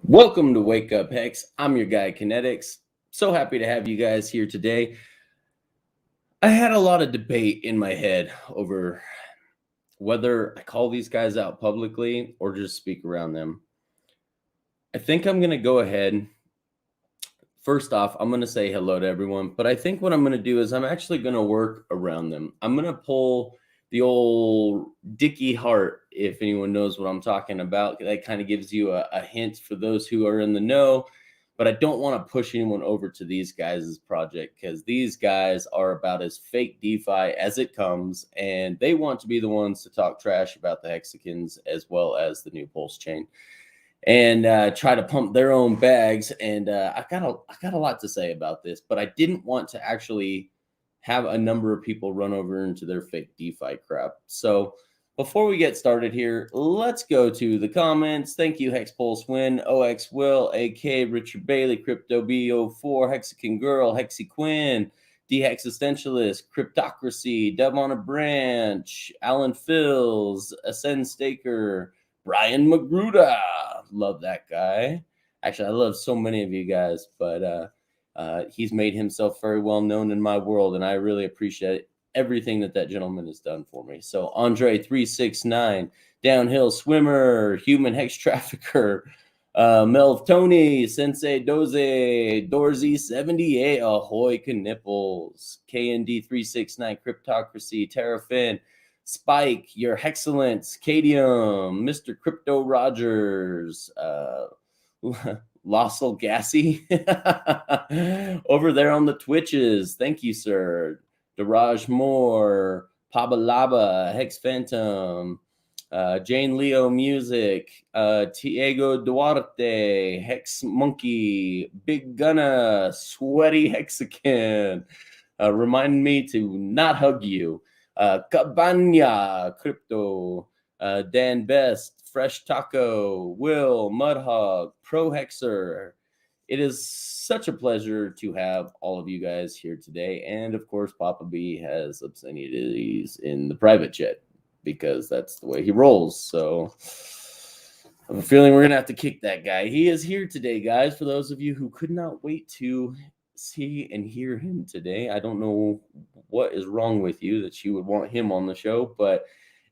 Welcome to Wake Up Hex. I'm your guy KNTX. So happy to have you guys here today. I had a lot of debate in my head over whether I call these guys out publicly or just speak around them. I think I'm going to go ahead. First off, I'm going to say hello to everyone, but I think what I'm going to do is I'm actually going to work around them. I'm going to pull the old Dickie Hart, if anyone knows what I'm talking about. That kind of gives you a hint for those who are in the know, but I don't want to push anyone over to these guys' project because these guys are about as fake DeFi as it comes, and they want to be the ones to talk trash about the hexagons as well as the new Pulse chain and try to pump their own bags. And I got a lot to say about this, but I didn't want to actually have a number of people run over into their fake DeFi crap. So before we get started here, let's go to the comments. Thank you, Hexpulse Win, OX Will, AK Richard Bailey, Crypto B04, Hexagon Girl, Hexy Quinn, D-Hexistentialist, Cryptocracy, Dub on a Branch, Alan Fills, Ascend Staker, Brian Magruder. Love that guy. Actually, I love so many of you guys, but he's made himself very well known in my world, and I really appreciate everything that gentleman has done for me. So Andre369, Downhill Swimmer, Human Hex Trafficker, Melv Tony, Sensei Doze, Dorsey78, Ahoy Knipples, KND369, Cryptocracy, Terrafin, Spike, Your Hexcellence, Cadium, Mr. Crypto Rogers, Lossel Gassy, over there on the Twitches. Thank you, sir. Daraj Moore, Pabalaba, Hex Phantom, Jane Leo Music, Tiago Duarte, Hex Monkey, Big Gunna, Sweaty Hexagon. Remind me to not hug you. Cabana Crypto, Dan Best, Fresh Taco, Will, Mudhog, Pro Hexer. It is such a pleasure to have all of you guys here today. And of course, Papa B has obscenities in the private chat because that's the way he rolls. So I have a feeling we're going to have to kick that guy. He is here today, guys. For those of you who could not wait to see and hear him today, I don't know what is wrong with you that you would want him on the show, but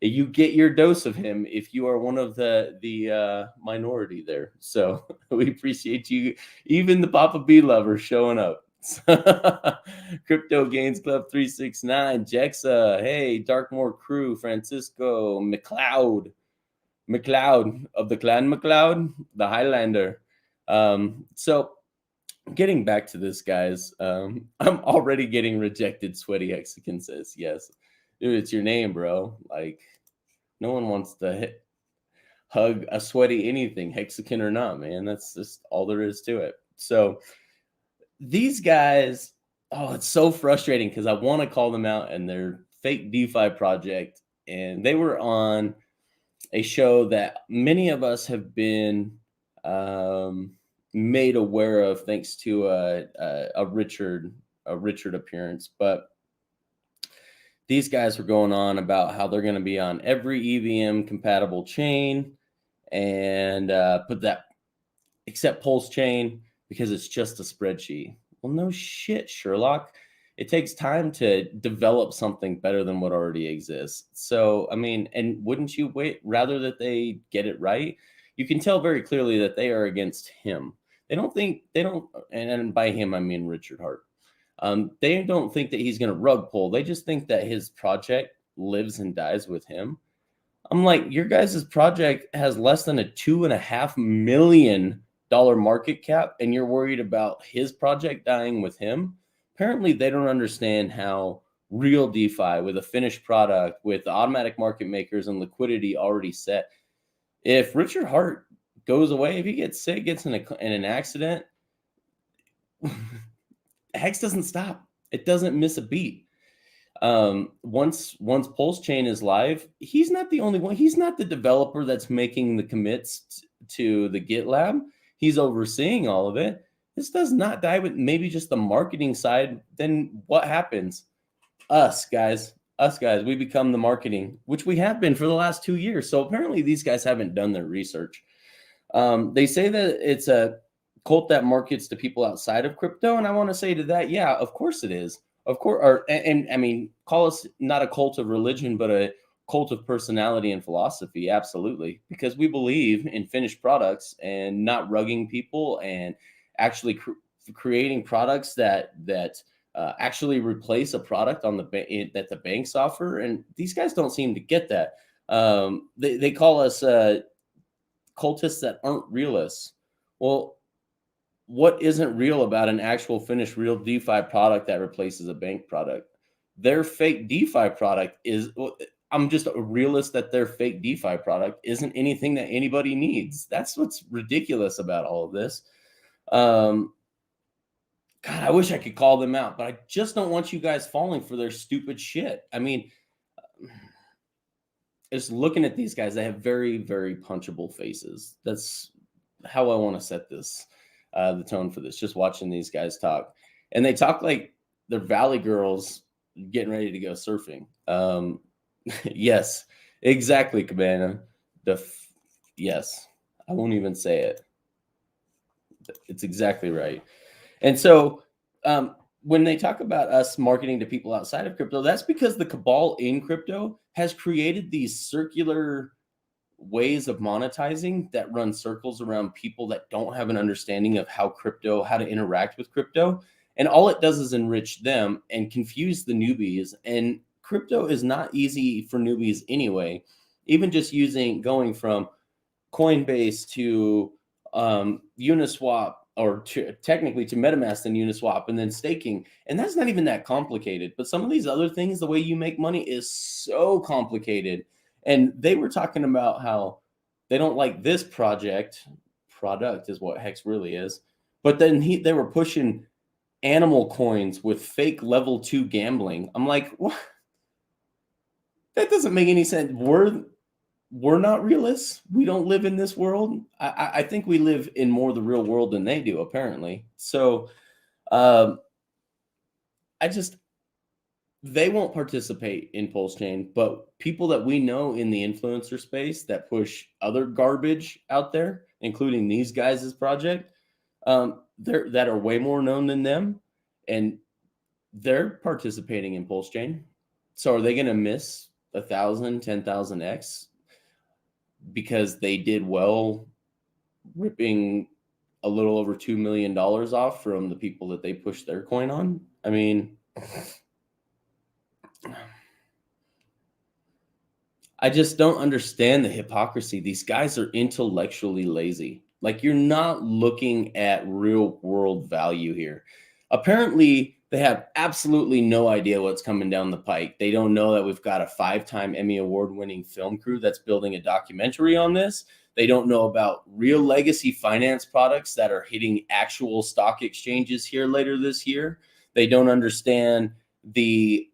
you get your dose of him if you are one of the minority there. So we appreciate you, even the Papa B lovers, showing up. Crypto Gains Club 369, Jexa, hey, Darkmoor Crew, Francisco, McLeod of the Clan McLeod, the Highlander. So getting back to this, guys, I'm already getting rejected. Sweaty Hexagon says, yes. Dude, it's your name, bro. Like, no one wants to hug a sweaty anything, hexagon or not, man. That's just all there is to it. So these guys, it's so frustrating because I want to call them out and their fake DeFi project. And they were on a show that many of us have been made aware of thanks to a Richard appearance. But these guys were going on about how they're going to be on every EVM compatible chain and put that except Pulse chain because it's just a spreadsheet. Well, no shit, Sherlock. It takes time to develop something better than what already exists. So, I mean, and wouldn't you wait rather that they get it right? You can tell very clearly that they are against him. And by him, I mean Richard Hart. They don't think that he's going to rug pull. They just think that his project lives and dies with him. I'm like, your guys' project has less than a $2.5 million market cap, and you're worried about his project dying with him. Apparently, they don't understand how real DeFi with a finished product, with automatic market makers and liquidity already set. If Richard Hart goes away, if he gets sick, gets in an accident, Hex doesn't stop. It doesn't miss a beat. Once Pulse Chain is live, he's not the only one. He's not the developer that's making the commits to the GitLab. He's overseeing all of it. This does not die with maybe just the marketing side. Then what happens? Us, guys. us guys, we become the marketing, which we have been for the last 2 years. So apparently these guys haven't done their research. They say that it's a cult that markets to people outside of crypto. And I want to say to that, yeah, of course it is. Of course, and I mean, call us not a cult of religion, but a cult of personality and philosophy. Absolutely. Because we believe in finished products and not rugging people and actually creating products that actually replace a product on that the banks offer. And these guys don't seem to get that. They call us cultists that aren't realists. Well, what isn't real about an actual finished real DeFi product that replaces a bank product? Their fake DeFi product is, I'm just a realist that their fake DeFi product isn't anything that anybody needs. That's what's ridiculous about all of this. God, I wish I could call them out, but I just don't want you guys falling for their stupid shit. I mean, just looking at these guys, they have very, very punchable faces. That's how I want to set this, the tone for this, just watching these guys talk. And they talk like they're Valley girls getting ready to go surfing. Yes, exactly, Cabana. Yes, I won't even say it. It's exactly right. And so when they talk about us marketing to people outside of crypto, that's because the cabal in crypto has created these circular ways of monetizing that run circles around people that don't have an understanding of how to interact with crypto. And all it does is enrich them and confuse the newbies. And crypto is not easy for newbies anyway. Even just going from Coinbase to Uniswap, or technically to MetaMask and Uniswap, and then staking. And that's not even that complicated. But some of these other things, the way you make money is so complicated. And they were talking about how they don't like this product is what Hex really is. But then they were pushing animal coins with fake level 2 gambling. I'm like, what? That doesn't make any sense. We're not realists. We don't live in this world. I think we live in more the real world than they do, apparently. So they won't participate in Pulse Chain, but people that we know in the influencer space that push other garbage out there, including these guys' project, that are way more known than them, and they're participating in Pulse Chain. So are they going to miss 1,000, 10,000x because they did well ripping a little over $2 million off from the people that they pushed their coin on? I mean, I just don't understand the hypocrisy. These guys are intellectually lazy. Like, you're not looking at real world value here. Apparently, they have absolutely no idea what's coming down the pike. They don't know that we've got a 5-time Emmy Award-winning film crew that's building a documentary on this. They don't know about real legacy finance products that are hitting actual stock exchanges here later this year. They don't understand the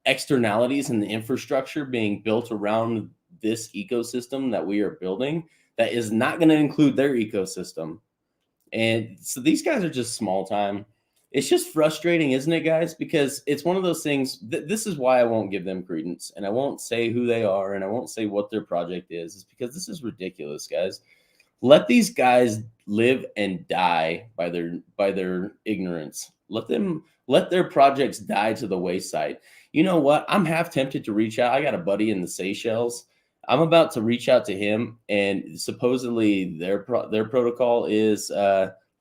externalities and the infrastructure being built around this ecosystem that we are building that is not going to include their ecosystem. And so these guys are just small time. It's just frustrating, isn't it, guys? Because it's one of those things. This is why I won't give them credence, and I won't say who they are, and I won't say what their project is because this is ridiculous, guys. Let these guys live and die by their ignorance. Let their projects die to the wayside. You know what? I'm half tempted to reach out. I got a buddy in the Seychelles. I'm about to reach out to him, and supposedly their protocol is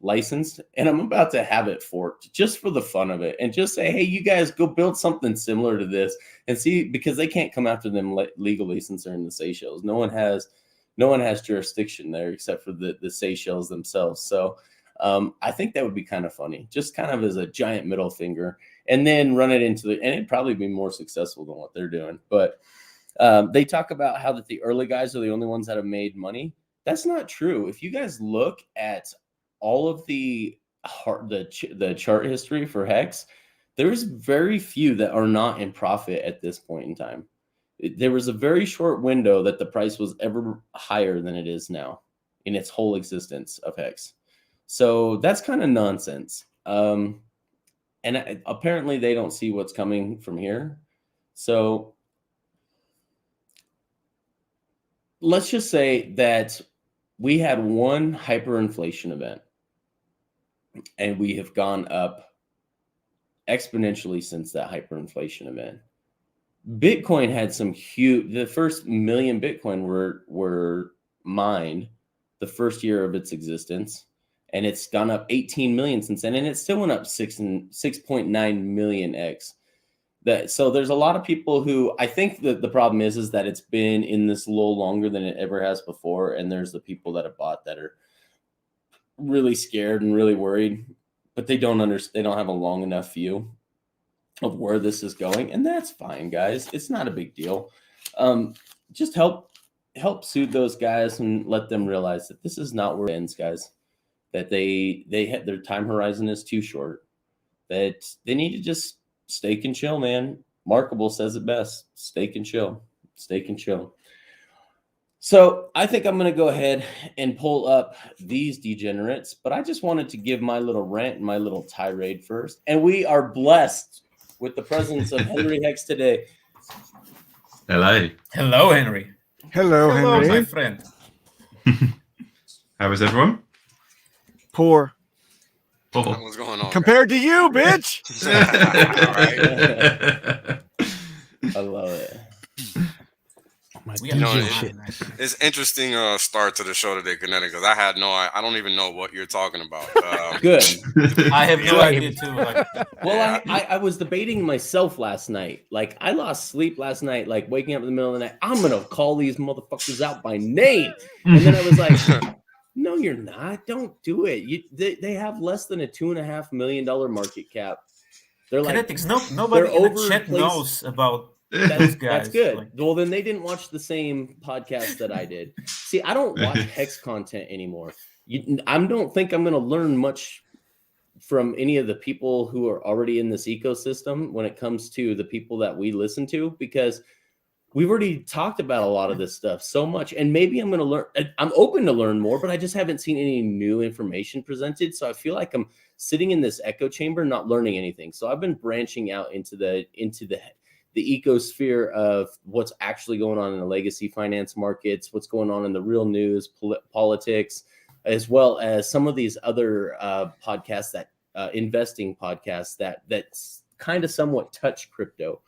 licensed, and I'm about to have it forked just for the fun of it, and just say, hey, you guys go build something similar to this and see, because they can't come after them legally since they're in the Seychelles. No one has jurisdiction there except for the Seychelles themselves. So I think that would be kind of funny, just kind of as a giant middle finger, and then run it into and it'd probably be more successful than what they're doing. But they talk about how that the early guys are the only ones that have made money. That's not true. If you guys look at all of the chart history for Hex, there's very few that are not in profit at this point in time. There was a very short window that the price was ever higher than it is now in its whole existence of Hex. So that's kind of nonsense. And apparently they don't see what's coming from here. So let's just say that we had one hyperinflation event and we have gone up exponentially since that hyperinflation event. Bitcoin had some huge, the first million Bitcoin were mined the first year of its existence, and it's gone up 18 million since then, and it still went up 6.9 million X. So there's a lot of people who, I think that the problem is that it's been in this lull longer than it ever has before, and there's the people that have bought that are really scared and really worried, but they don't have a long enough view of where this is going, and that's fine, guys. It's not a big deal. Just help soothe those guys and let them realize that this is not where it ends, guys. That their time horizon is too short. That they need to just stake and chill, man. Markable says it best: stake and chill, stake and chill. So I think I'm going to go ahead and pull up these degenerates, but I just wanted to give my little rant and my little tirade first. And we are blessed with the presence of Henry Hex today. Hello. Hello, Henry. Hello, Henry. My friend. How is everyone? Poor. Oh. What's going on? Compared to you, bitch. I love it. It's interesting start to the show today, Kinetic, because I don't even know what you're talking about. Good. I have no idea too. Well, I was debating myself last night. Like, I lost sleep last night, like waking up in the middle of the night. I'm gonna call these motherfuckers out by name, and then I was like, no, you're not. Don't do it. They have less than a $2.5 million market cap. They're like, Kinetics, nobody in the chat knows about those guys. That's good. Well, then they didn't watch the same podcast that I did. See, I don't watch Hex content anymore. I don't think I'm going to learn much from any of the people who are already in this ecosystem when it comes to the people that we listen to, because we've already talked about a lot of this stuff so much, and maybe I'm going to learn. I'm open to learn more, but I just haven't seen any new information presented. So I feel like I'm sitting in this echo chamber, not learning anything. So I've been branching out into the ecosphere of what's actually going on in the legacy finance markets, what's going on in the real news, politics, as well as some of these other podcasts that investing podcasts that's kind of somewhat touch crypto.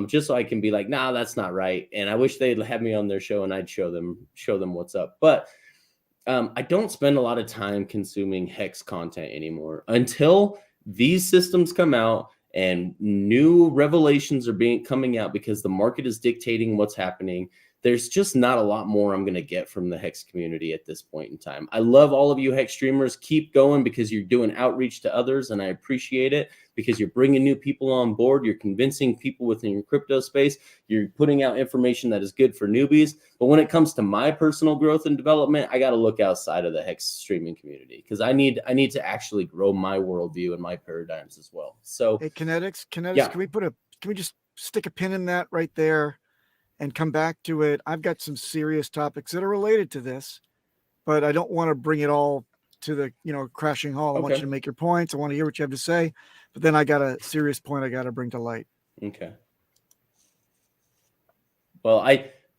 Just so I can be like, nah, that's not right. And I wish they'd have me on their show and I'd show them what's up. But I don't spend a lot of time consuming Hex content anymore until these systems come out and new revelations are coming out, because the market is dictating what's happening. There's just not a lot more I'm going to get from the Hex community at this point in time. I love all of you Hex streamers. Keep going, because you're doing outreach to others, and I appreciate it, because you're bringing new people on board. You're convincing people within your crypto space. You're putting out information that is good for newbies. But when it comes to my personal growth and development, I got to look outside of the Hex streaming community, because I need to actually grow my worldview and my paradigms as well. So, hey, Kinetics, yeah. Can we just stick a pin in that right there and come back to it? I've got some serious topics that are related to this, but I don't want to bring it all to the crashing halt. I want you to make your points. I want to hear what you have to say, but then I got a serious point I got to bring to light. Okay. Well,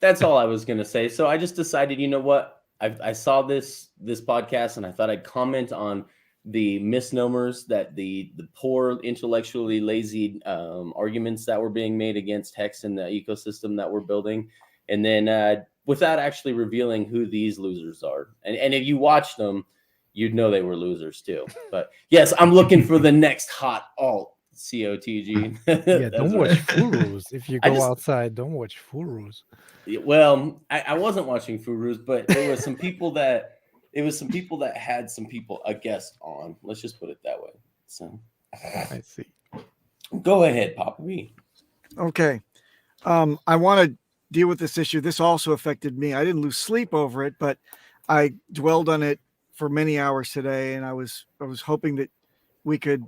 that's all I was going to say. So I just decided, you know what? I saw this podcast, and I thought I'd comment on the misnomers that the poor, intellectually lazy arguments that were being made against Hex and the ecosystem that we're building. And then without actually revealing who these losers are. And if you watch them, you'd know they were losers too. But yes, I'm looking for the next hot alt, COTG. Yeah, don't watch Furus. If you go outside, don't watch Furus. Well, I wasn't watching Furus, but there was some people that had a guest on. Let's just put it that way. So I see. Go ahead, Papa B. Okay. I want to deal with this issue. This also affected me. I didn't lose sleep over it, but I dwelled on it for many hours today, and I was hoping that we could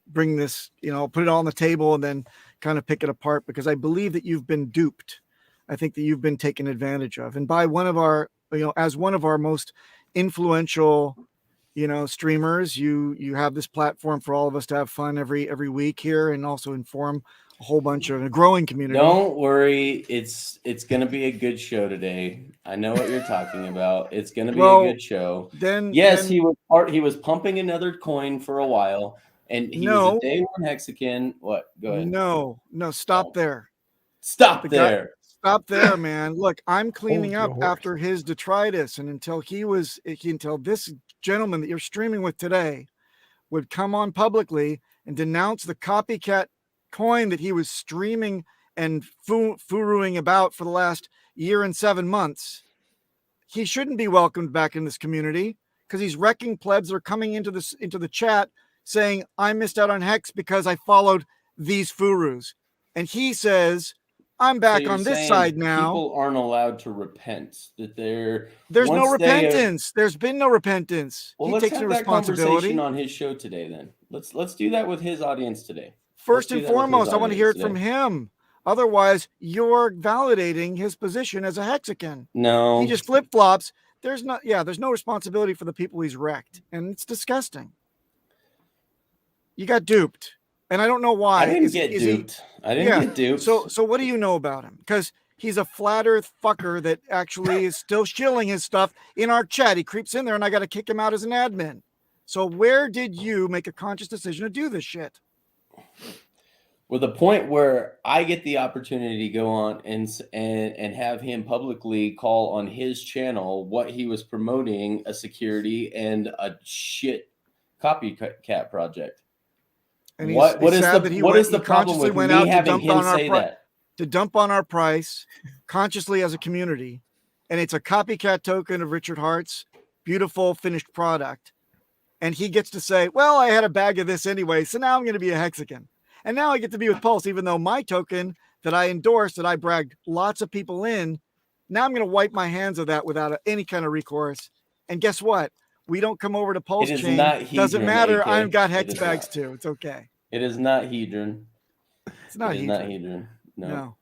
bring this, put it on the table and then kind of pick it apart, because I believe that you've been duped. I think that you've been taken advantage of, and by one of our, as one of our most influential, streamers, you have this platform for all of us to have fun every week here, and also inform a whole bunch of a growing community. Don't worry, it's gonna be a good show today. I know what you're talking about. It's gonna be a good show. Yes, he was pumping another coin for a while, and he was a day one hexagon. What? Go ahead. No, stop there. Stop there. Stop there, man. Look, I'm cleaning up after his detritus, and until this gentleman that you're streaming with today would come on publicly and denounce the copycat coin that he was streaming and furuing about for the last year and 7 months, he shouldn't be welcomed back in this community, because he's wrecking plebs that are coming into the chat saying, I missed out on Hex because I followed these furus. And he says, I'm back on this side now. People aren't allowed to repent. There's no repentance. There's been no repentance. Well, he takes no responsibility. Conversation on his show today. Then let's do that with his audience today. First and foremost, I want to hear it from him. Otherwise, you're validating his position as a hexagon. No, he just flip flops. There's no responsibility for the people he's wrecked, and it's disgusting. You got duped. And I don't know why. I didn't get duped. So what do you know about him? Because he's a flat earth fucker that actually is still shilling his stuff in our chat. He creeps in there and I got to kick him out as an admin. So where did you make a conscious decision to do this shit? Well, the point where I get the opportunity to go on and have him publicly call on his channel what he was promoting, a security and a shit copycat project. And what is the problem with me having him say that? To dump on our price consciously as a community, and it's a copycat token of Richard Hart's beautiful finished product, and he gets to say, well, I had a bag of this anyway, so now I'm going to be a hexagon, and now I get to be with Pulse, even though my token that I endorsed, that I bragged lots of people in, now I'm going to wipe my hands of that without any kind of recourse. And guess what? We don't come over to Pulse Chain. Doesn't matter. AK. I've got hex bags too. It's okay. It is not Hedron. It's not Hedron. Not Hedron. No.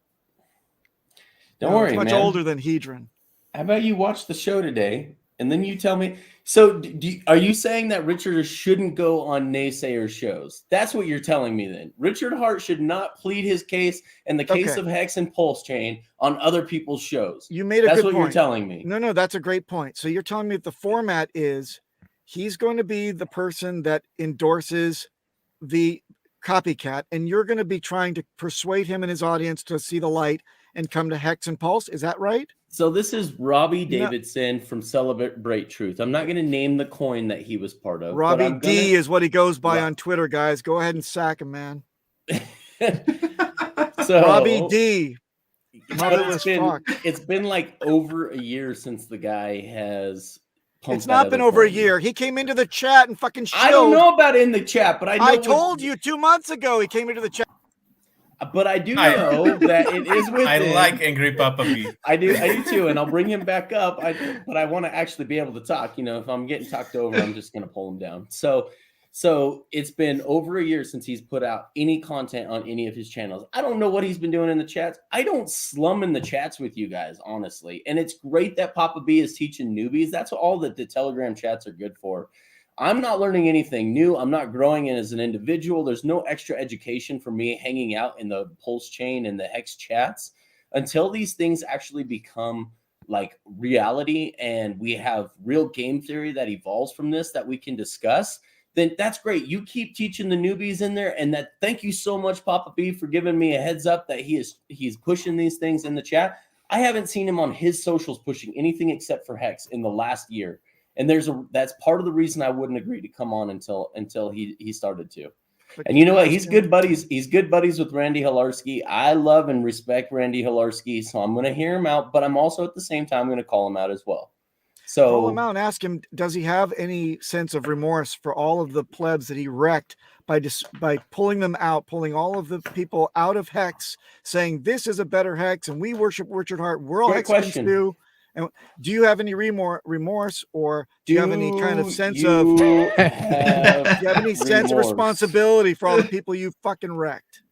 Don't worry, it's much older than Hedron. How about you watch the show today, and then you tell me. So, are you saying that Richard shouldn't go on naysayer shows? That's what you're telling me then. Richard Hart should not plead his case in the case of Hex and Pulse Chain on other people's shows. You made a good point. That's what you're telling me. No, that's a great point. So you're telling me that the format is he's going to be the person that endorses the copycat, and you're going to be trying to persuade him and his audience to see the light and come to Hex and Pulse. Is that right? So this is Robbie Davidson from Celebrate Truth. I'm not going to name the coin that he was part of. Robbie D is what he goes by on Twitter, guys. Go ahead and sack him, man. So Robbie D. It's been like over a year since the guy has pumped. It's not been over a year. He came into the chat and fucking shilled. I don't know about in the chat, but I told you 2 months ago he came into the chat. But I do know that it is within. I like Angry Papa B. I do too, and I'll bring him back up. But I want to actually be able to talk. You know, if I'm getting talked over, I'm just going to pull him down. So it's been over a year since he's put out any content on any of his channels. I don't know what he's been doing in the chats. I don't slum in the chats with you guys, honestly. And it's great that Papa B is teaching newbies. That's all that the Telegram chats are good for. I'm not learning anything new. I'm not growing as an individual. There's no extra education for me hanging out in the Pulse Chain and the Hex chats until these things actually become like reality and we have real game theory that evolves from this that we can discuss. Then that's great. You keep teaching the newbies in there, and that. Thank you so much, Papa B, for giving me a heads up that he's pushing these things in the chat. I haven't seen him on his socials pushing anything except for Hex in the last year. And that's part of the reason I wouldn't agree to come on until he started to. And you know what? He's good buddies. He's good buddies with Randy Hilarski. I love and respect Randy Hilarski, so I'm going to hear him out, but I'm also at the same time going to call him out as well. So call him out and ask him, does he have any sense of remorse for all of the plebs that he wrecked by pulling them out, pulling all of the people out of Hex, saying this is a better Hex and we worship Richard Hart. We're all Hexans too. And do you have any remorse, or do you have any kind of sense of sense of responsibility for all the people you fucking wrecked?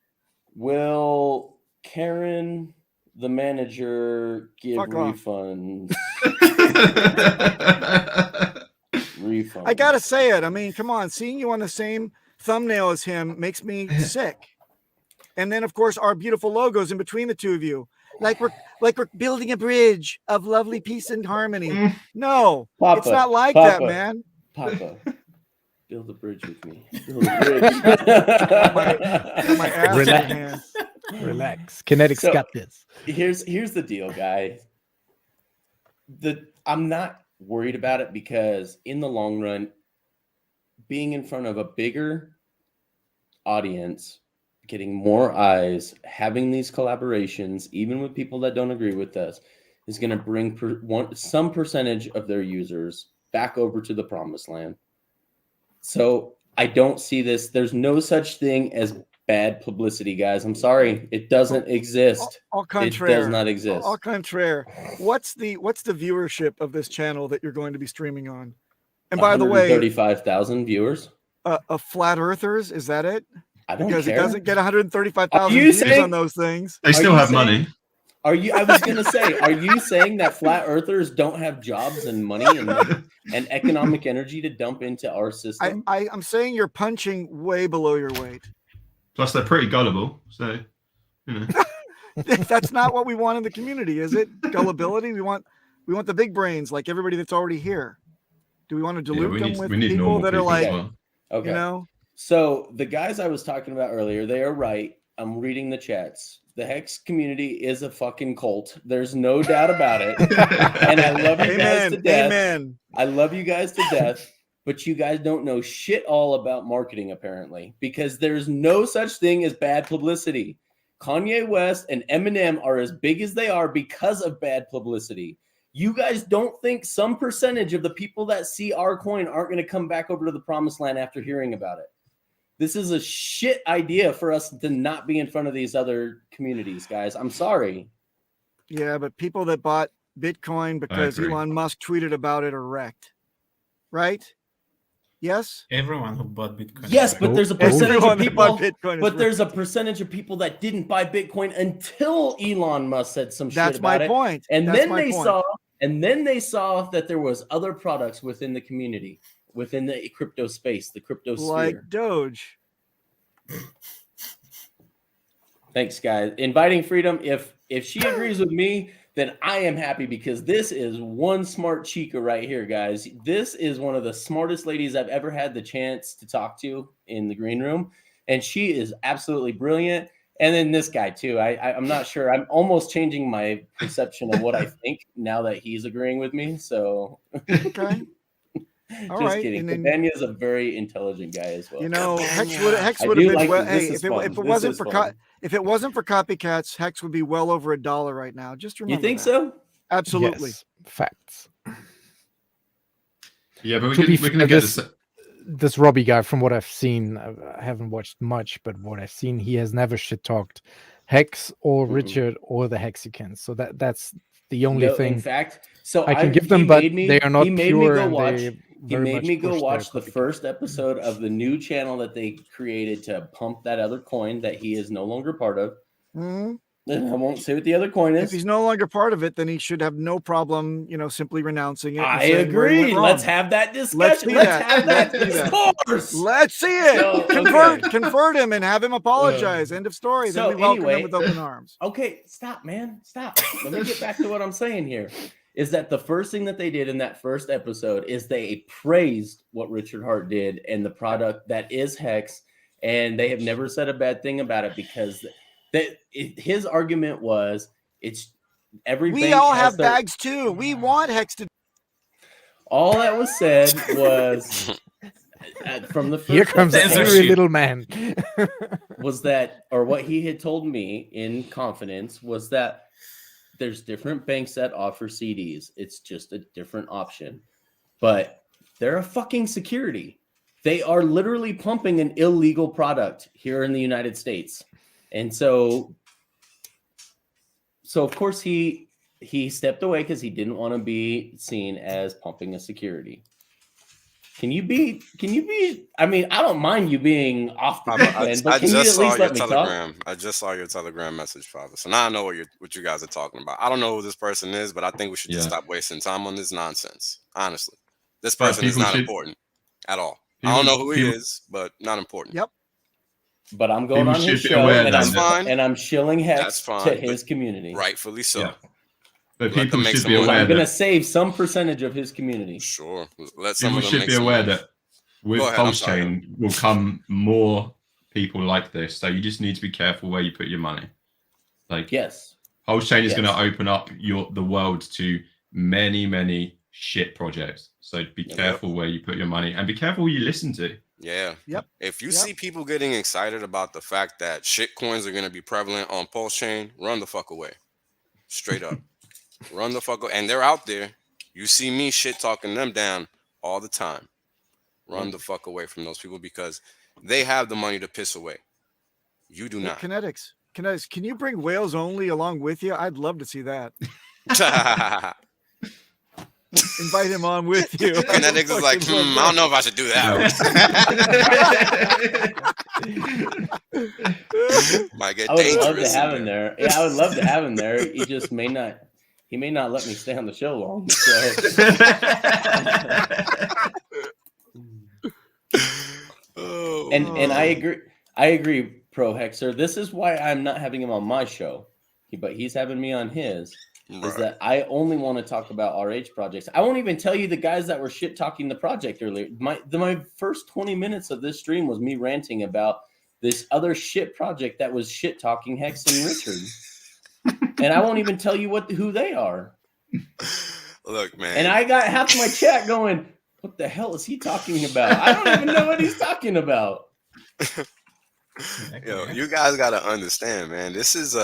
Will Karen, the manager, give refunds? Refunds. I gotta say it. I mean, come on, seeing you on the same thumbnail as him makes me sick. And then, of course, our beautiful logos in between the two of you. Like we're building a bridge of lovely peace and harmony. No, Papa, it's not like Papa. that, man. Papa, build a bridge with me. Build a bridge. My ass in my hand. Relax. Kinetics got this. Here's the deal, guys. I'm not worried about it because in the long run, being in front of a bigger audience, getting more eyes, having these collaborations, even with people that don't agree with us, is going to bring some percentage of their users back over to the promised land. So I don't see this. There's no such thing as bad publicity, guys. I'm sorry. It doesn't exist. Au contraire. It does not exist. Au contraire. What's the viewership of this channel that you're going to be streaming on? And by the way, 35,000 viewers. Flat Earthers, is that it? I don't because care. It doesn't get 135,000 views on those things. They still have money. I was gonna say, are you saying that flat earthers don't have jobs and money and economic energy to dump into our system? I'm saying you're punching way below your weight. Plus, they're pretty gullible, so you know. That's not what we want in the community, is it? Gullibility. We want the big brains, like everybody that's already here. Do we want to dilute them with people that are like, okay? You know. So the guys I was talking about earlier, they are right. I'm reading the chats. The Hex community is a fucking cult. There's no doubt about it. And I love you guys to death. Amen. I love you guys to death. But you guys don't know shit all about marketing, apparently, because there's no such thing as bad publicity. Kanye West and Eminem are as big as they are because of bad publicity. You guys don't think some percentage of the people that see our coin aren't going to come back over to the promised land after hearing about it. This is a shit idea for us to not be in front of these other communities, guys. I'm sorry. Yeah, but people that bought Bitcoin because Elon Musk tweeted about it are wrecked. Right? Yes? Everyone who bought Bitcoin. Yes, but there's a percentage of people. But there's a percentage of people that didn't buy Bitcoin until Elon Musk said some shit about it. That's my point. And then they saw that there was other products within the community, within the crypto space, the crypto sphere. Like Doge. Thanks, guys. Inviting Freedom. If she agrees with me, then I am happy because this is one smart chica right here, guys. This is one of the smartest ladies I've ever had the chance to talk to in the green room. And she is absolutely brilliant. And then this guy too. I'm not sure. I'm almost changing my perception of what I think now that he's agreeing with me. So okay. Just kidding. Cabana is a very intelligent guy as well. You know, Hex would have been like well. Hey, if it wasn't for copycats, Hex would be well over $1 right now. Just remember. You think that. so? Absolutely. Yes, facts. Yeah, but we're gonna get this Robbie guy. From what I've seen, I haven't watched much, but what I've seen, he has never shit talked Hex or Richard or the Hexicans. So that's the only thing. In fact, so I can give them, but they are not pure. He made me go watch the first episode of the new channel that they created to pump that other coin that he is no longer part of. Mm-hmm. I won't say what the other coin is. If he's no longer part of it, then he should have no problem, simply renouncing it. I agree. Let's have that discussion. Let's have that discourse. Let's see it. Convert him and have him apologize. End of story. Then we welcome him with open arms. Okay, stop, man. Stop. Let me get back to what I'm saying here. Is that the first thing that they did in that first episode is they praised what Richard Hart did and the product that is Hex, and they have never said a bad thing about it because his argument was it's every we all have bags too. We want Hex to. All that was said was from the first here comes every little man. Was that, or what he had told me in confidence was that there's different banks that offer CDs. It's just a different option, but they're a fucking security. They are literally pumping an illegal product here in the United States. And so of course he stepped away because he didn't want to be seen as pumping a security. Can you be? I mean, I don't mind you being off the plan, but can you at least let me talk? I just saw your Telegram message, Father. So now I know what you guys are talking about. I don't know who this person is, but I think we should just stop wasting time on this nonsense. Honestly, this person is not important at all. I don't know who he is, but not important. Yep. But I'm going People on his should be show, aware and then That's fine. I'm shilling hex That's fine, to but his community. Rightfully so. Yeah. But Let people them make should some be money. aware I'm going to that save some percentage of his community. Sure. Let some people of them should make be some aware money. that with Go ahead, I'm Pulse sorry. Chain will come more people like this. So you just need to be careful where you put your money. Like Yes. Pulse Chain is Yes. going to open up the world to many shit projects. So be careful where you put your money and be careful who you listen to. Yeah. Yep. If you Yep. see people getting excited about the fact that shit coins are going to be prevalent on Pulse Chain, run the fuck away. Straight up. Run the fuck away. And they're out there. You see me shit talking them down all the time. Run the fuck away from those people because they have the money to piss away. You do not. KNTX, can you bring Whales Only along with you? I'd love to see that. Invite him on with you. KNTX is like, I don't know if I should do that. Might get I would dangerous. love to have him there. Yeah, I would love to have him there. He just may not. He may not let me stay on the show long. So. And I agree. I agree, Pro Hexer. This is why I'm not having him on my show, but he's having me on his. Right. Is that I only want to talk about RH projects. I won't even tell you the guys that were shit talking the project earlier. My first 20 minutes of this stream was me ranting about this other shit project that was shit talking Hex and Richard. And I won't even tell you who they are. Look, man. And I got half my chat going, what the hell is he talking about? I don't even know what he's talking about. Yo, you guys got to understand, man. This is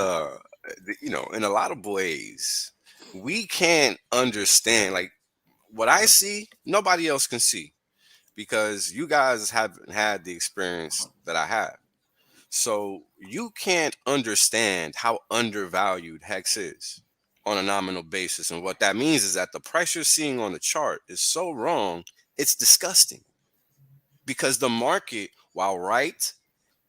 in a lot of ways, we can't understand. Like what I see, nobody else can see because you guys haven't had the experience that I have. So you can't understand how undervalued Hex is on a nominal basis. And what that means is that the price you're seeing on the chart is so wrong, it's disgusting. Because the market, while right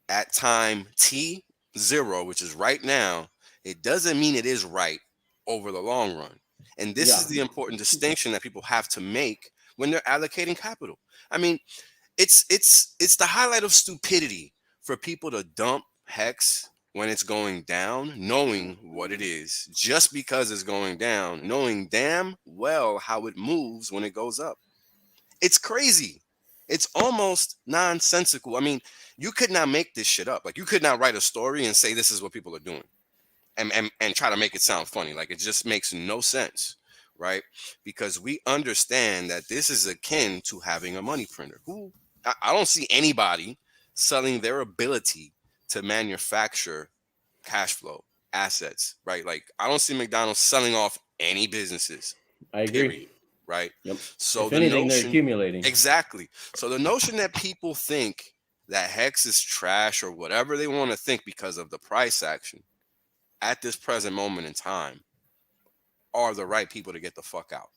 at time T0, which is right now, it doesn't mean it is right over the long run. And this is the important distinction that people have to make when they're allocating capital. I mean, it's the highlight of stupidity for people to dump Hex when it's going down, knowing what it is, just because it's going down, knowing damn well how it moves when it goes up. It's crazy. It's almost nonsensical. I mean, you could not make this shit up. Like, you could not write a story and say this is what people are doing and try to make it sound funny. Like, it just makes no sense, right? Because we understand that this is akin to having a money printer. I don't see anybody selling their ability to manufacture cash flow assets, right? Like, I don't see McDonald's selling off any businesses. I agree. Period, right? Yep. So if anything, they're accumulating. Exactly. So the notion that people think that Hex is trash or whatever they want to think because of the price action at this present moment in time are the right people to get the fuck out.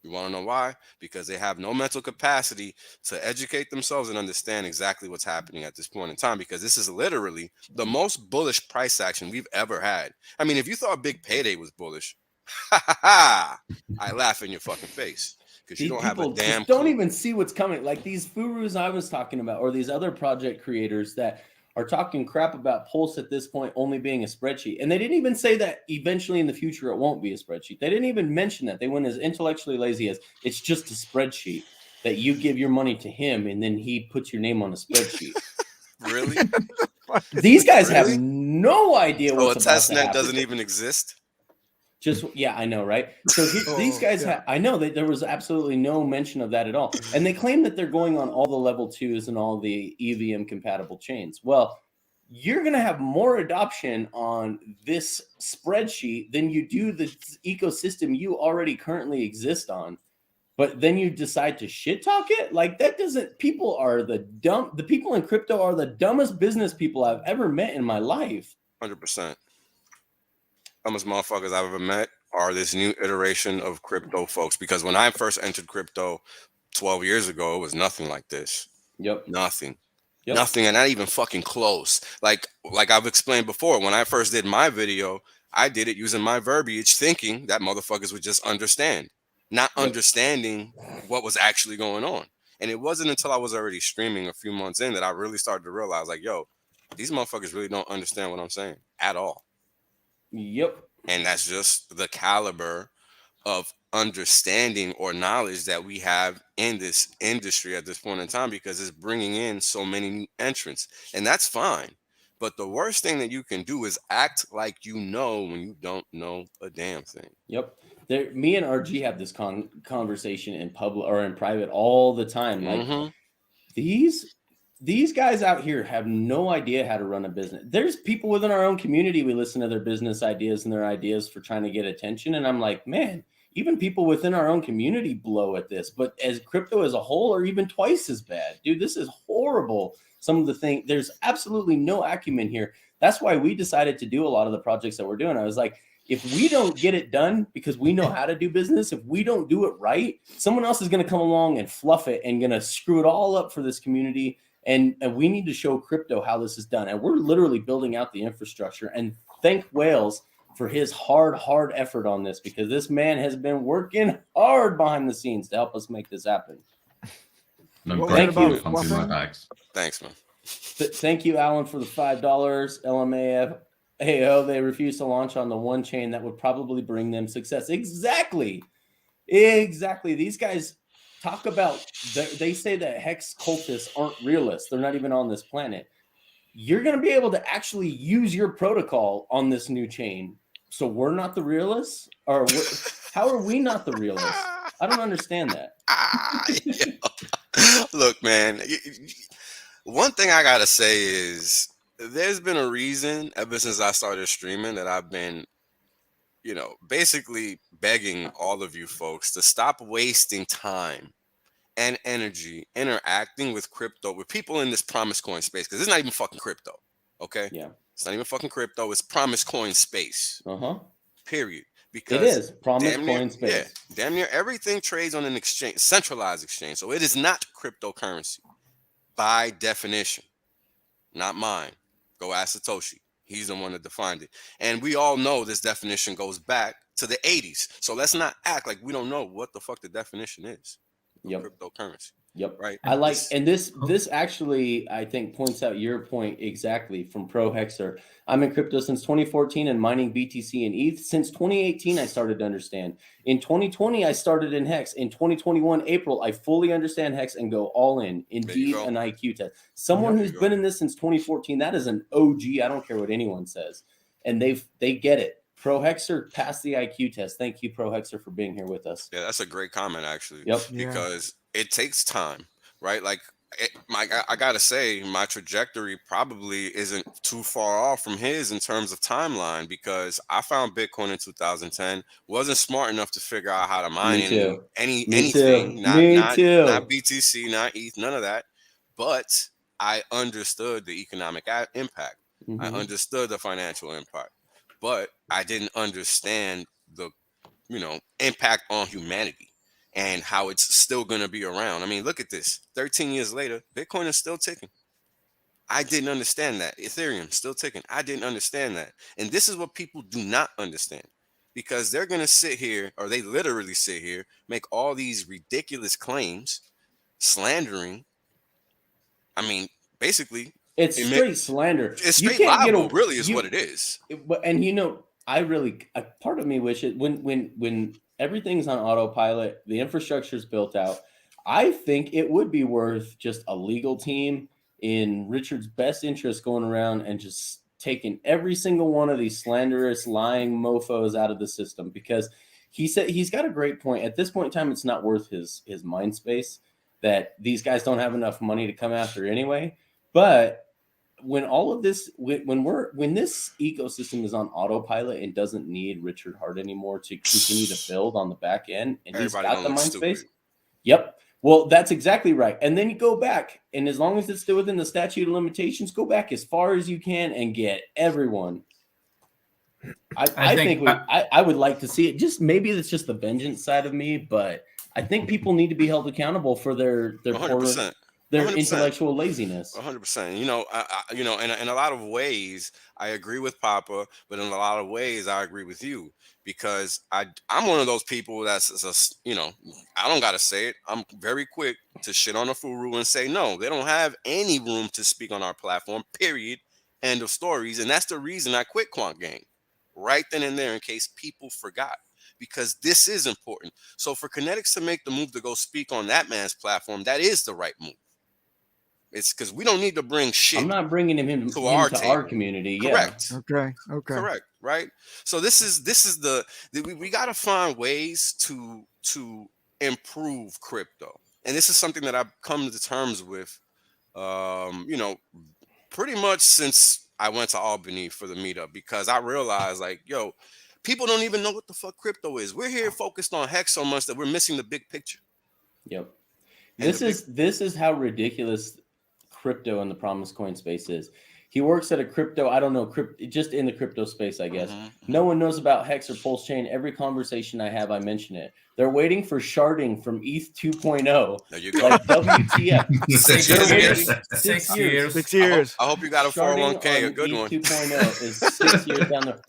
You want to know why? Because they have no mental capacity to educate themselves and understand exactly what's happening at this point in time, because this is literally the most bullish price action we've ever had. I mean, if you thought Big Payday was bullish, I laugh in your fucking face because you don't have a damn clue. Don't even see what's coming. Like these Furus I was talking about, or these other project creators that are talking crap about Pulse at this point only being a spreadsheet. And they didn't even say that eventually in the future it won't be a spreadsheet. They didn't even mention that. They went as intellectually lazy as it's just a spreadsheet that you give your money to him and then he puts your name on a spreadsheet. Really? These guys have no idea what's about to happen. Testnet doesn't even exist. Yeah, I know, right? So these guys I know that there was absolutely no mention of that at all. And they claim that they're going on all the level 2s and all the EVM compatible chains. Well, you're going to have more adoption on this spreadsheet than you do the ecosystem you already currently exist on. But then you decide to shit talk it? Like that doesn't, people are the people in crypto are the dumbest business people I've ever met in my life. 100%. Dumbest motherfuckers I've ever met are this new iteration of crypto folks. Because when I first entered crypto 12 years ago, it was nothing like this. Yep. Nothing. Nothing, and not even fucking close. Like I've explained before, when I first did my video, I did it using my verbiage, thinking that motherfuckers would just understand, not understanding what was actually going on. And it wasn't until I was already streaming a few months in that I really started to realize, like, yo, these motherfuckers really don't understand what I'm saying at all. Yep. And that's just the caliber of understanding or knowledge that we have in this industry at this point in time, because it's bringing in so many new entrants, and that's fine. But the worst thing that you can do is act like you know when you don't know a damn thing. Yep. Me and RG have this conversation in public or in private all the time. Like these guys out here have no idea how to run a business. There's people within our own community. We listen to their business ideas and their ideas for trying to get attention. And I'm like, man, even people within our own community blow at this. But as crypto as a whole are even twice as bad. Dude, this is horrible. Some of the things, there's absolutely no acumen here. That's why we decided to do a lot of the projects that we're doing. I was like, if we don't get it done because we know how to do business, if we don't do it right, someone else is going to come along and fluff it and going to screw it all up for this community. And we need to show crypto how this is done. And we're literally building out the infrastructure. And thank Wales for his hard effort on this, because this man has been working hard behind the scenes to help us make this happen. Thank you. Thanks, man. Thank you, Alan, for the $5. LMAF. AO, they refuse to launch on the one chain that would probably bring them success. Exactly. These guys talk about, they say that hex cultists aren't realists. They're not even on this planet. You're going to be able to actually use your protocol on this new chain. So we're not the realists? Or how are we not the realists? I don't understand that. Look, man, one thing I got to say is, there's been a reason ever since I started streaming that I've been, basically begging all of you folks to stop wasting time and energy interacting with crypto, with people in this promise coin space, because it's not even fucking crypto. Okay? Yeah. It's not even fucking crypto. It's promise coin space. Period. Because it is promise coin space. Yeah, damn near everything trades on an exchange, centralized exchange. So it is not cryptocurrency by definition. Not mine. Go ask Satoshi. He's the one that defined it. And we all know this definition goes back to the 80s. So let's not act like we don't know what the fuck the definition is. Yep. Cryptocurrency. Yep. Right. I like, and this actually, I think, points out your point exactly from Pro Hexer. I'm in crypto since 2014 and mining BTC and ETH. Since 2018, I started to understand. In 2020, I started in Hex. In 2021, April, I fully understand Hex and go all in. Indeed, an IQ test. Someone who's been in this since 2014, that is an OG. I don't care what anyone says. And they get it. Pro Hexer passed the IQ test. Thank you, Pro Hexer, for being here with us. Yeah, that's a great comment, actually. Yep. Because it takes time, right? Like, I gotta say, my trajectory probably isn't too far off from his in terms of timeline, because I found Bitcoin in 2010, wasn't smart enough to figure out how to mine anything, not BTC, not ETH, none of that. But I understood the economic impact. I understood the financial impact, but I didn't understand the, impact on humanity and how it's still going to be around. I mean, look at this. 13 years later, Bitcoin is still ticking. I didn't understand that. Ethereum still ticking. I didn't understand that. And this is what people do not understand, because they're going to sit here, or they literally sit here, make all these ridiculous claims, slandering. I mean, basically, it's straight slander. It's straight libel, really, is what it is. And I really, part of me wishes when everything's on autopilot, the infrastructure is built out, I think it would be worth just a legal team in Richard's best interest going around and just taking every single one of these slanderous, lying mofos out of the system, because he said he's got a great point. At this point in time, it's not worth his mind space, that these guys don't have enough money to come after anyway. But when all of this, when this ecosystem is on autopilot and doesn't need Richard Hart anymore to continue to build on the back end, and he's got the mind space. Yep. Well, that's exactly right. And then you go back, and as long as it's still within the statute of limitations, go back as far as you can and get everyone. I think I would like to see it. Just maybe it's just the vengeance side of me, but I think people need to be held accountable for their their 100%. Intellectual laziness. 100%. In a lot of ways, I agree with Papa, but in a lot of ways, I agree with you, because I'm one of those people that's just, I don't got to say it. I'm very quick to shit on a Furu and say, no, they don't have any room to speak on our platform, period. End of stories. And that's the reason I quit Quant Gang right then and there, in case people forgot, because this is important. So for KNTX to make the move to go speak on that man's platform, that is the right move. It's because we don't need to bring shit. I'm not bringing him into our community. Correct. Okay. Correct. Right. So this is we got to find ways to improve crypto, and this is something that I've come to terms with, pretty much since I went to Albany for the meetup, because I realized, like, yo, people don't even know what the fuck crypto is. We're here focused on Hex so much that we're missing the big picture. Yep. This is how ridiculous crypto in the promise coin space is. He works at a crypto, I don't know, just in the crypto space, I guess. No one knows about Hex or Pulse Chain. Every conversation I have, I mention it. They're waiting for sharding from ETH 2.0. There you go. Like WTF. 6 years. 6 years. I hope you got a 401k, a good ETH one. 2.0 is 6 years down the.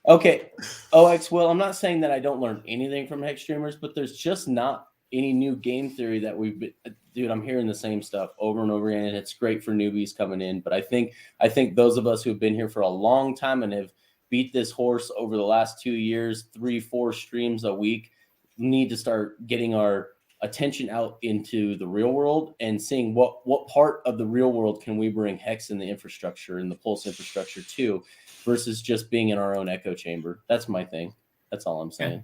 Okay, OX. Well, I'm not saying that I don't learn anything from Hex streamers, but there's just not any new game theory that we've been. Dude, I'm hearing the same stuff over and over again, and it's great for newbies coming in. But I think those of us who have been here for a long time and have beat this horse over the last 2 years, 3-4 streams a week, need to start getting our attention out into the real world and seeing what part of the real world can we bring Hex in the infrastructure and the Pulse infrastructure to, versus just being in our own echo chamber. That's my thing. That's all I'm saying.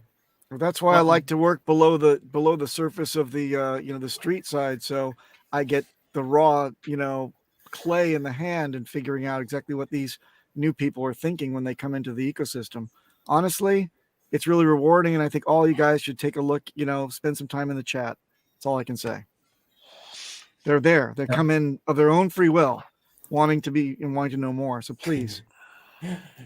Well, that's why I like to work below the surface of the the street side, so I get the raw clay in the hand and figuring out exactly what these new people are thinking when they come into the ecosystem. Honestly, it's really rewarding, and I think all you guys should take a look, spend some time in the chat. That's all I can say. They're there. They come in of their own free will, wanting to know more. So please.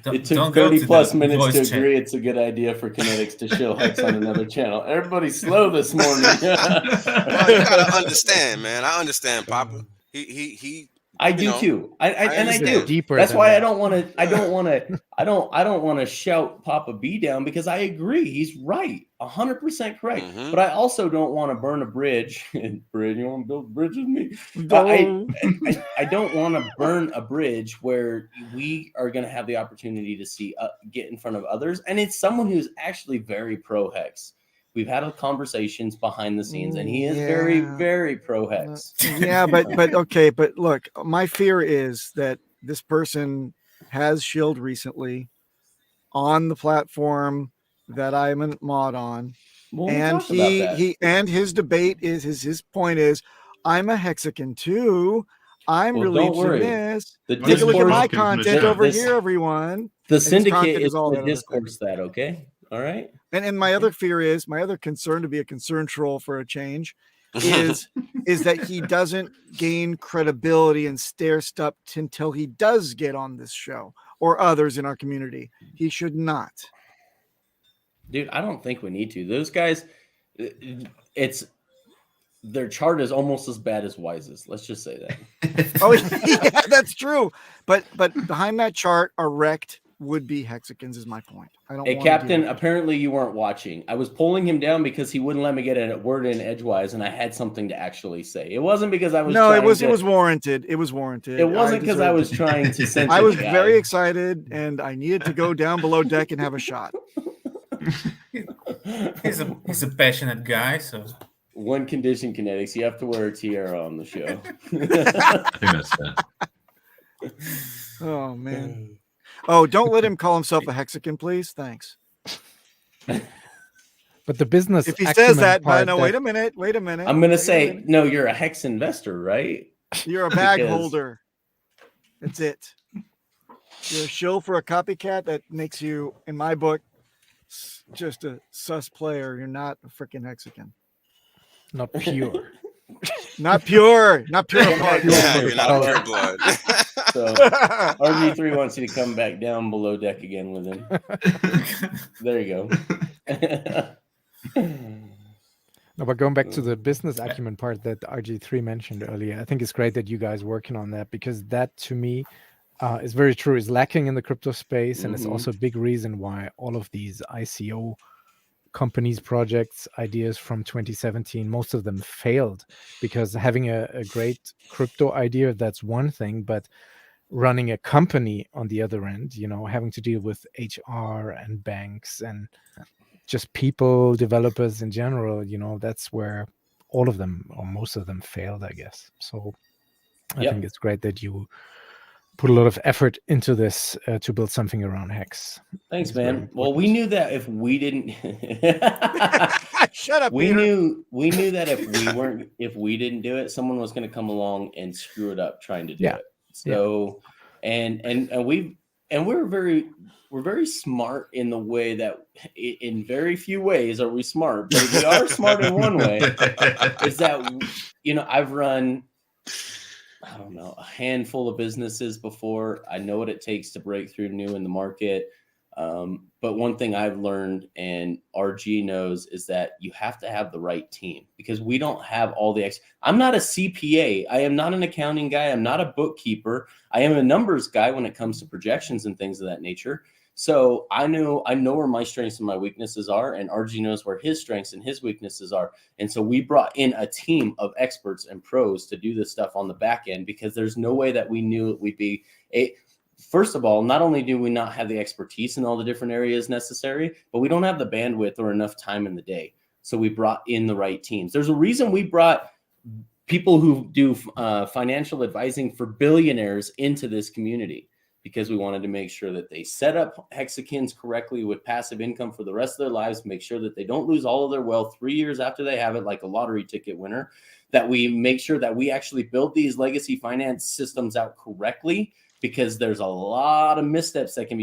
It took 30 plus minutes to agree it's a good idea for KNTX to show Hex on another channel. Everybody's slow this morning. Well, you gotta understand, man. I understand, Papa. I do too. I do. Deeper. That's why I don't want to shout Papa B down, because I agree. He's right. 100% correct. But I also don't want to burn a bridge. Bridge, you want to build a bridge with me? I don't want to burn a bridge where we are going to have the opportunity to see get in front of others. And it's someone who's actually very pro Hex. We've had conversations behind the scenes, and he is very, very pro Hex. But look, my fear is that this person has shilled recently on the platform that I'm a mod on, and his debate is his point is, I'm a Hexican too. I'm releasing this. Take a look at my content over here, everyone. The syndicate is all the discourse that, okay? All right. And my other fear is, my other concern, to be a concern troll for a change, is that he doesn't gain credibility and stair-stepped until he does get on this show or others in our community. He should not. Dude, I don't think we need to. Those guys, their chart is almost as bad as Wise's. Let's just say that. Oh, yeah, that's true. But behind that chart are wrecked would-be Hexicans, is my point. I don't. Hey, Captain, apparently you weren't watching. I was pulling him down because he wouldn't let me get a word in edgewise, and I had something to actually say. It wasn't because I was. No, it was warranted. It was warranted. It wasn't because I was trying to censor. I was very excited, and I needed to go down below deck and have a shot. He's a passionate guy, so. One condition, KNTX, you have to wear a tiara on the show. Oh man. Oh, don't let him call himself a Hexican, please. Thanks. But the business. If he says that, no, wait a minute. I'm going to say, no, you're a Hex investor, right? You're a bag holder. That's it. You're a shill for a copycat. That makes you, in my book, just a sus player. You're not a freaking Hexican. Not pure. Not pure. Not pure. Yeah, you're not pure blood. So RG3 wants you to come back down below deck again with him. There you go. No, but going back to the business acumen part that RG3 mentioned earlier, I think it's great that you guys are working on that, because that to me is very true. Is lacking in the crypto space, and it's also a big reason why all of these ICO companies, projects, ideas from 2017, most of them failed, because having a great crypto idea, that's one thing, but running a company on the other end, having to deal with HR and banks and just people, developers in general, that's where all of them or most of them failed, I guess. So I think it's great that you put a lot of effort into this to build something around Hex. Thanks, man. Well, we knew that if we didn't shut up, we Peter. knew that if we didn't do it, someone was going to come along and screw it up trying to do it. So we're very smart in the way that in very few ways are we smart, but we are smart in one way is that I've run I don't know, a handful of businesses before. I know what it takes to break through new in the market. But one thing I've learned and RG knows is that you have to have the right team because we don't have all the I'm not a CPA. I am not an accounting guy. I'm not a bookkeeper. I am a numbers guy when it comes to projections and things of that nature. So I know where my strengths and my weaknesses are, and RG knows where his strengths and his weaknesses are. And so we brought in a team of experts and pros to do this stuff on the back end because there's no way that we knew it would be first of all, not only do we not have the expertise in all the different areas necessary, but we don't have the bandwidth or enough time in the day. So we brought in the right teams. There's a reason we brought people who do financial advising for billionaires into this community, because we wanted to make sure that they set up hexagons correctly with passive income for the rest of their lives, make sure that they don't lose all of their wealth 3 years after they have it, like a lottery ticket winner, that we make sure that we actually build these legacy finance systems out correctly, because there's a lot of missteps that can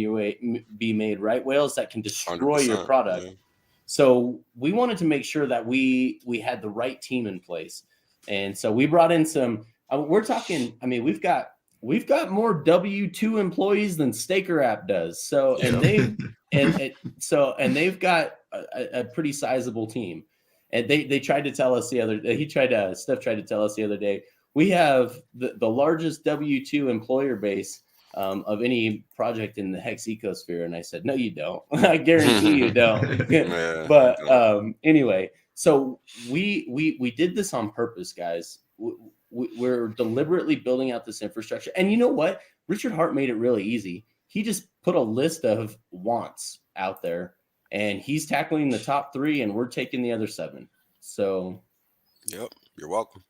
be made, right, Whales, that can destroy your product. Yeah. So we wanted to make sure that we had the right team in place. And so we brought in some, we're talking, I mean, we've got more W-2 employees than Staker App does. So, and they've got a pretty sizable team. And they tried to tell us the other day, Steph tried to tell us the other day, we have the largest W-2 employer base of any project in the Hex ecosphere. And I said, no, you don't. I guarantee you don't. But anyway, so we did this on purpose, guys. We're deliberately building out this infrastructure. And you know what? Richard Hart made it really easy. He just put a list of wants out there, and he's tackling the top 3, and we're taking the other 7. So, yep, you're welcome.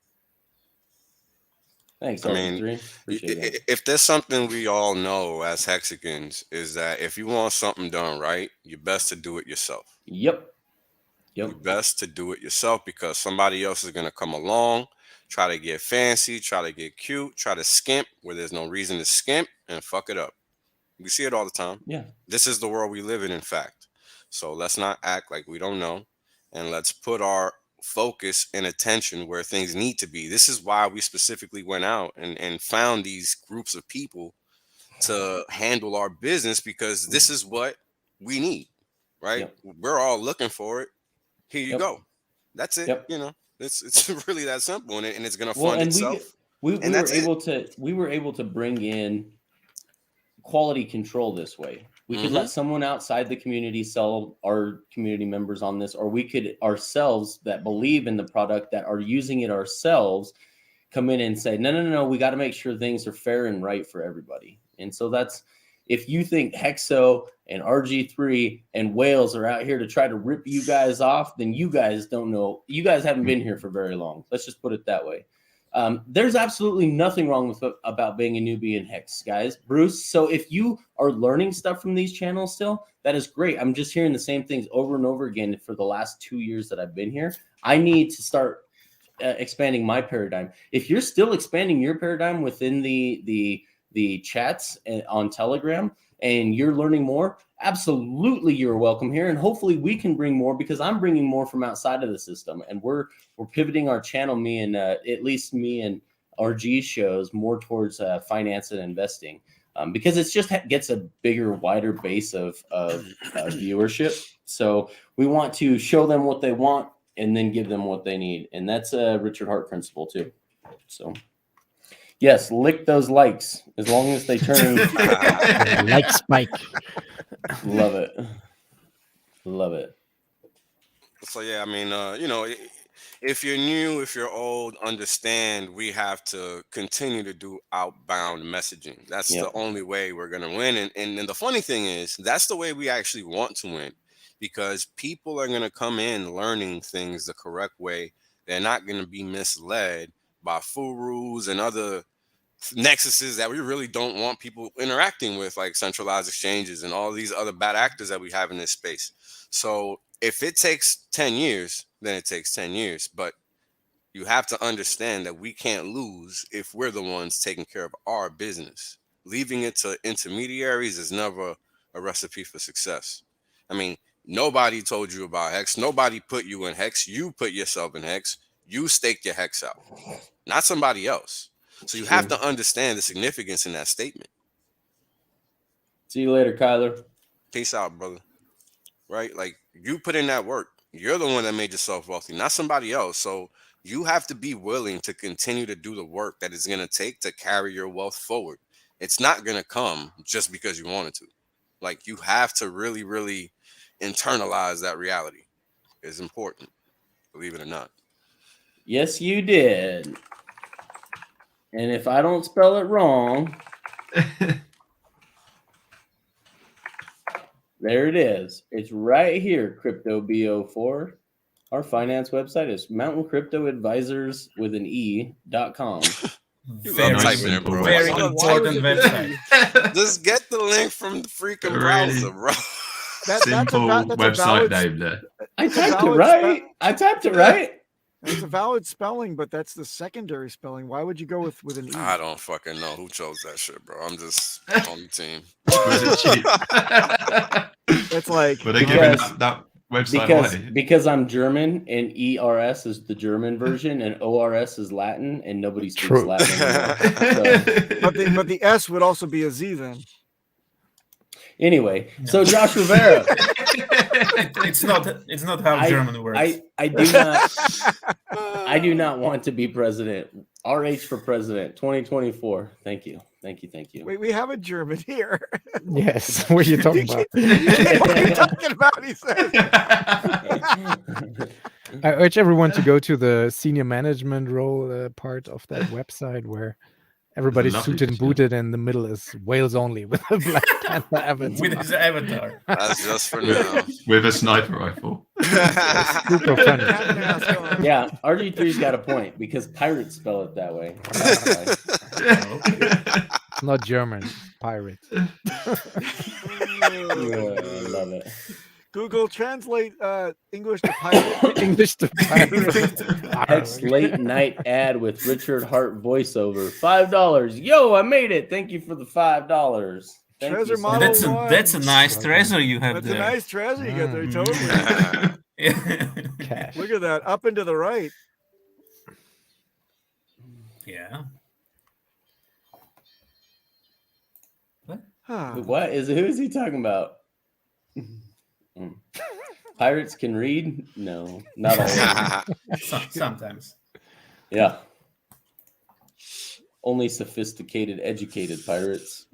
Thanks. I mean, if there's something we all know as hexagons is that if you want something done right, you're best to do it yourself. Yep. You're best to do it yourself, because somebody else is going to come along, try to get fancy, try to get cute, try to skimp where there's no reason to skimp, and fuck it up. We see it all the time. Yeah. This is the world we live in fact. So let's not act like we don't know, and let's put our focus and attention where things need to be. This is why we specifically went out and found these groups of people to handle our business, because this is what we need, right? Yep. We're all looking for it. Here you go. That's it. Yep. It's really that simple, and it's going to fund itself. We were able to bring in quality control this way. We could let someone outside the community sell our community members on this, or we could ourselves that believe in the product, that are using it ourselves, come in and say, no, we got to make sure things are fair and right for everybody. And so that's, if you think Hexo and RG3 and Whales are out here to try to rip you guys off, then you guys don't know. You guys haven't been here for very long. Let's just put it that way. There's absolutely nothing wrong about being a newbie in Hex, guys. Bruce, so if you are learning stuff from these channels still, that is great. I'm just hearing the same things over and over again for the last 2 years that I've been here. I need to start expanding my paradigm. If you're still expanding your paradigm within the chats on Telegram, and you're learning more, absolutely you're welcome here. And hopefully we can bring more, because I'm bringing more from outside of the system, and we're pivoting our channel, at least me and RG shows, more towards finance and investing, because it's just gets a bigger, wider base of viewership. So we want to show them what they want and then give them what they need. And that's a Richard Hart principle too. So yes, lick those likes as long as they turn like spike. Love it. Love it. So yeah, I mean, if you're new, if you're old, understand we have to continue to do outbound messaging. That's the only way we're going to win. And the funny thing is, that's the way we actually want to win, because people are going to come in learning things the correct way. They're not going to be misled by furus and other nexuses that we really don't want people interacting with, like centralized exchanges and all these other bad actors that we have in this space. So if it takes 10 years, then it takes 10 years. But you have to understand that we can't lose if we're the ones taking care of our business. Leaving it to intermediaries is never a recipe for success. I mean, nobody told you about Hex. Nobody put you in Hex. You put yourself in Hex. You staked your Hex out, not somebody else. So you have to understand the significance in that statement. See you later, Kyler. Peace out, brother. Right? Like, you put in that work. You're the one that made yourself wealthy, not somebody else. So you have to be willing to continue to do the work that it's going to take to carry your wealth forward. It's not going to come just because you wanted to. Like, you have to really, really internalize that reality. It's important, believe it or not. Yes, you did. And if I don't spell it wrong, there it is. It's right here, Crypto BO4. Our finance website is mountaincryptoadvisors.com. Very simple, bro. Very important website. Just get the link from the freaking browser, bro. Simple website name there. I typed it right. It's a valid spelling, but that's the secondary spelling. Why would you go with an E? I don't fucking know who chose that shit, bro. I'm just on the team. Was it cheap? It's like, But they're giving that website away. Because I'm German and ERS is the German version and ORS is Latin and nobody speaks Latin anymore. So. but the S would also be a Z then. Anyway, so Josh Rivera. It's not how German works. I do not want to be president. RH for president 2024. Thank you. Wait, we have a German here. Yes. What are you talking about? What are you talking about? He said. I urge everyone to go to the senior management role part of that website where everybody's suited and booted, and the middle is Wales only with a Black Panther avatar. With his avatar. That's just for now. With a sniper rifle. Super funny. Yeah, RG3's got a point because pirates spell it that way. It's not German. Pirate. I love it. Google translate English to pirate. English to pirate. Hex late night ad with Richard Hart voiceover. $5. Yo, I made it. Thank you for the $5. Treasure model. That's a nice treasure you have That's there. a nice treasure you got there, totally. Cash. Look at that, up and to the right. Yeah. What is who is he talking about? Pirates can read? No, not all of them. Sometimes. Yeah. Only sophisticated, educated pirates.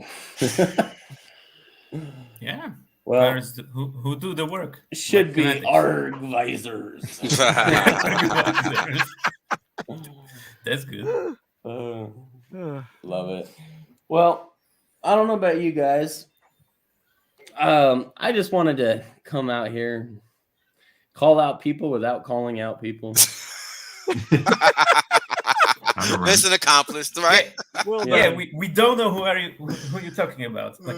Yeah. Well, Pirates who do the work. Should be argvisors. That's good. Love it. Well, I don't know about you guys. I just wanted to come out here, call out people without calling out people. Mission accomplished, right? Well, yeah, we don't know who you're talking about. Like,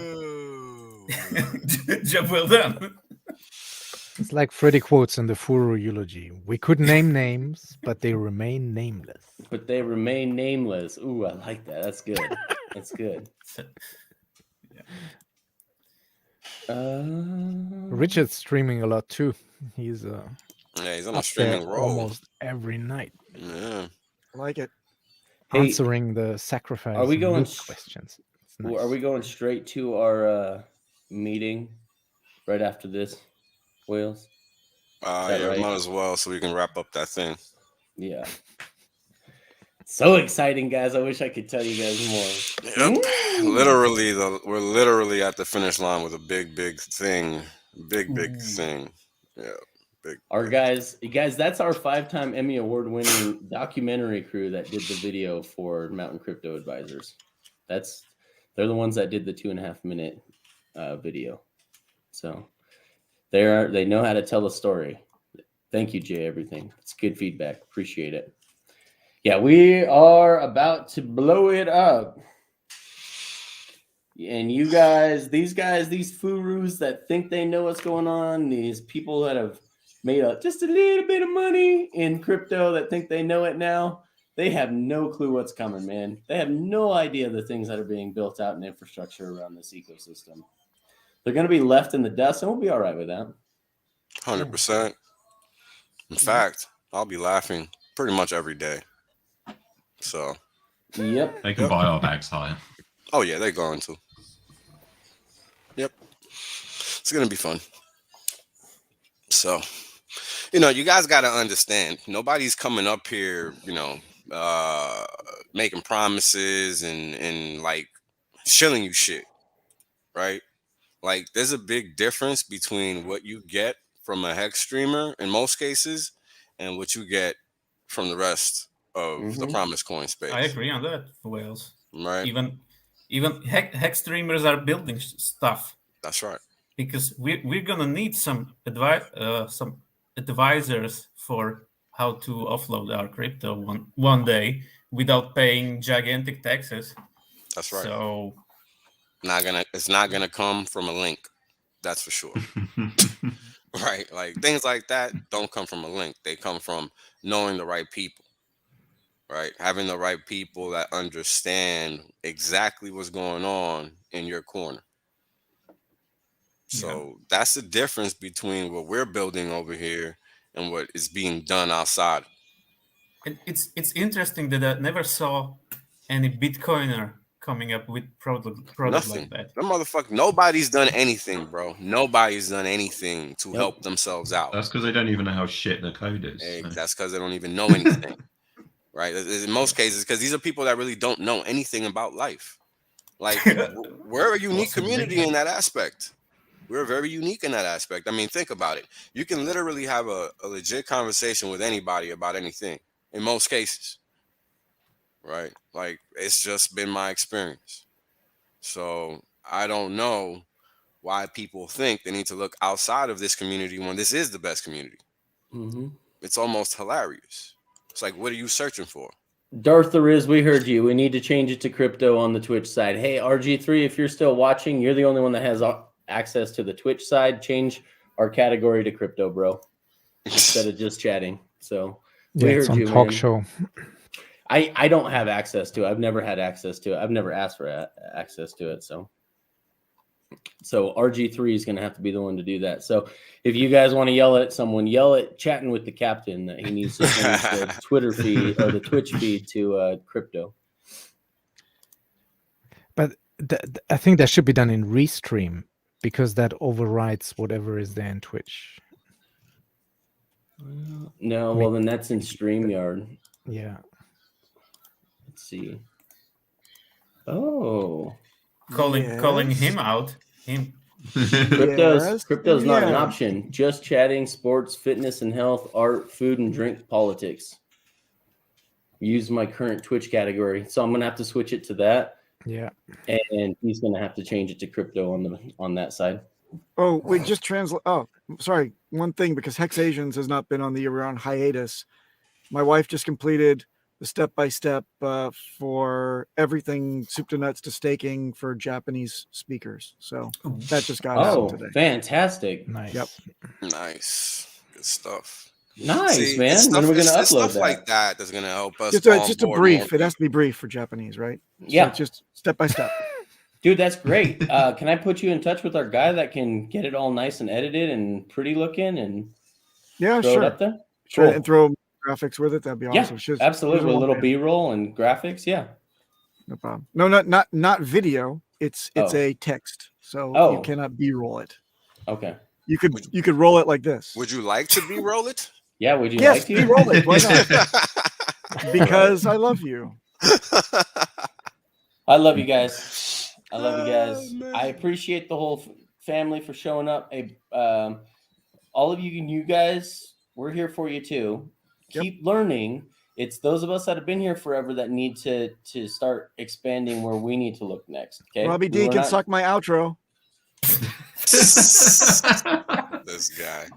job well done. It's like Freddy quotes in the Furu eulogy. We could name names, but they remain nameless. But they remain nameless. Ooh, I like that. That's good. That's good. Richard's streaming a lot too. He's he's on a streaming roll almost every night. Yeah, I like it. Answering the sacrifice. Are we going questions? Nice. Are we going straight to our meeting right after this, Wales? yeah, right? might as well, so we can wrap up that thing. Yeah. So exciting, guys. I wish I could tell you guys more. Yep. Literally, we're literally at the finish line with a big thing. Big thing. Yeah. Our guys, that's our 5-time Emmy Award-winning documentary crew that did the video for Mountain Crypto Advisors. They're the ones that did the 2.5-minute video. So they know how to tell a story. Thank you, Jay. Everything. It's good feedback. Appreciate it. Yeah, we are about to blow it up. And you guys, these furus that think they know what's going on, these people that have made just a little bit of money in crypto that think they know it now, they have no clue what's coming, man. They have no idea the things that are being built out in infrastructure around this ecosystem. They're going to be left in the dust, and we'll be all right with that. 100%. In fact, I'll be laughing pretty much every day. So, yep. They can buy our bags higher. Oh, yeah, they're going to. Yep. It's going to be fun. So, you guys got to understand, nobody's coming up here, making promises and like shilling you shit, right? Like, there's a big difference between what you get from a hex streamer in most cases and what you get from the rest of the promise coin space. I agree on that, Wales. Right. Even hex streamers are building stuff. That's right. Because we're gonna need some advisors for how to offload our crypto one day without paying gigantic taxes. That's right. So it's not gonna come from a link. That's for sure. Right. Like things like that don't come from a link. They come from knowing the right people. Right. Having the right people that understand exactly what's going on in your corner. So that's the difference between what we're building over here and what is being done outside. And it's interesting that I never saw any Bitcoiner coming up with product Nothing. Like that. That motherfucker, nobody's done anything, bro. Nobody's done anything to help themselves out. That's because they don't even know how shit the code is. Hey, that's because they don't even know anything. Right? In most cases, because these are people that really don't know anything about life. Like, we're a unique community in that aspect. We're very unique in that aspect. I mean, think about it. You can literally have a legit conversation with anybody about anything in most cases. Right? Like, it's just been my experience. So I don't know why people think they need to look outside of this community when this is the best community. It's almost hilarious. It's like, what are you searching for? Darth the Riz, we heard you. We need to change it to crypto on the Twitch side. Hey, RG3, if you're still watching, you're the only one that has access to the Twitch side. Change our category to crypto, bro, instead of just chatting. So we heard it's you, on talk man. show. I don't have access to it. I've never had access to it. I've never asked for access to it. So RG3 is going to have to be the one to do that. So if you guys want to yell at someone, yell at Chatting with the Captain that he needs to change the Twitter feed or the Twitch feed to crypto. But I think that should be done in Restream because that overrides whatever is there in Twitch. No, well, then that's in StreamYard. Yeah. Let's see. Oh. Calling him out. Crypto's not an option. Just chatting, sports, fitness and health, art, food and drink, politics. Use my current Twitch category. So I'm gonna have to switch it to that. Yeah. And he's gonna have to change it to crypto on that side. Oh, we just translate. Oh, sorry. One thing, because Hex Asians has not been on the year-round hiatus. My wife just completed the step-by-step for everything soup to nuts to staking for Japanese speakers. So that just got out today. Fantastic. Nice. Yep. Nice. Good stuff. Nice, man. When are we going to upload stuff that? Like that that's going to help us. Just a brief. It has to be brief for Japanese, right? Yeah. So just step-by-step. Dude, that's great. Can I put you in touch with our guy that can get it all nice and edited and pretty looking and throw it up there? Sure. Cool. And throw graphics with it. That'd be awesome. Yeah, absolutely. With a little B-roll and graphics. Yeah. No problem. No, not video. It's a text. So you cannot B-roll it. Okay. You could roll it like this. Would you like to B-roll it? Yeah, would you yes, like to? B-roll it. Why not? Because I love you. I love you guys. I love you guys. Man. I appreciate the whole family for showing up. all of you guys, we're here for you too. Keep learning. It's those of us that have been here forever that need to start expanding where we need to look next. Okay, Robbie D can suck my outro. This guy.